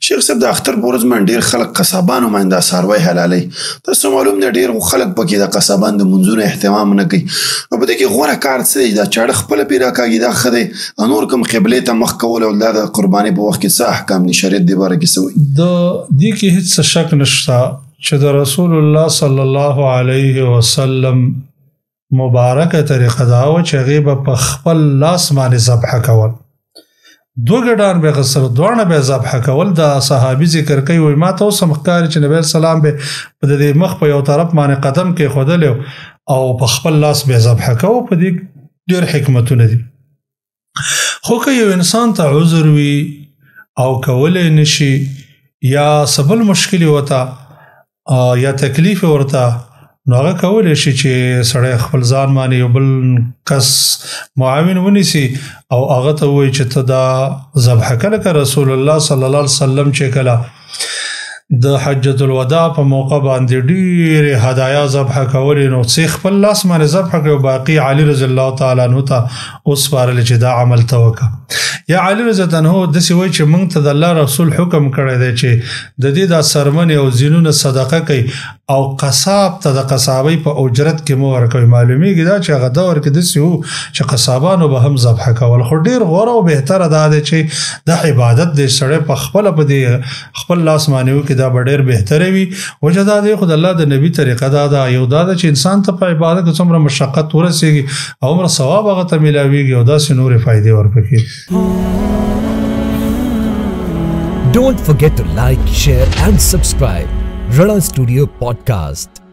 شیخ صاحب د اختر په ورځ باندې ډېر خلک قصابانو باندې دا څاروی حلالوي. تاسو معلوم دی ډېر خلک پکې د قصابان د منځونو اهتمام نه کوي. نو په دې کې غوره کار څه دی؟ دا چاړه خپله پرې راکاږي دا ښه دی؟ نور کوم قبلې ته مخ کول او دا د قربانۍ په وخت کې څه احکام دي؟ شریعت دې باره کې څه وایي؟ د دې کې هېڅ شک نشته چې د رسول الله صلی الله علیه وسلم مبارکه طریقه دا وه چې هغې به په خپل لاس باندې ذبحه کول. دو ګډان به غسل دوانه به ذبحه کول. د صحابي ذکر کوي وایي ما ته اوس هم ښکاري چې نبي سلام به په د مخ په یو طرف باندې قدم کېښودلی او په خپل لاس به ذبحه کوو. په دې ډېر حکمتونه دي. خو که یو انسان ته عذر وي او کولی نشي یا څه بل مشکل ورته یا تکلیف ورته، نو هغه کولی شي چې سړی خپل ځان باندې یو بل کس معاون ونیسي او هغه ته ووایي چې ته دا ذبحه کله که رسول الله صلی الله علیه وسلم چې کله د حجة الوداع په موقع باندې ډېرې هدایا ذبحه کولې، نو څه خپل لاس باندې ذبحه کړي او باقي علي رضی الله تعالی عنه ته وسپارلې چې دا عمل ته وکړه. یا علي رضی الله عنه داسې وایي چې موږ ته د الله رسول حکم کړی دی چې د دې دا څرمنې او زینونه صدقه کوي او قصاب ته د قصابۍ په اجرت کې مو ورکوي. معلومیږي دا چې هغه دور کې داسې وو چې قصابانو به هم ذبحه کول. خو ډېر غوره او بهتره دا دی چې دا عبادت دی سړی په خپله په دې خپل لاس باندې وکړي، دا به ډېر بهتره وي. وجه دا دی خو د الله د نبي طریقه دا ده، یو دا ده چې انسان ته په عبادت کې څومره مشقت ورسېږي او عمره ثواب هغه ته میلاویږي او داسې نورې فایدې ورپکې. Don't forget to like, share and subscribe. Rana Studio Podcast.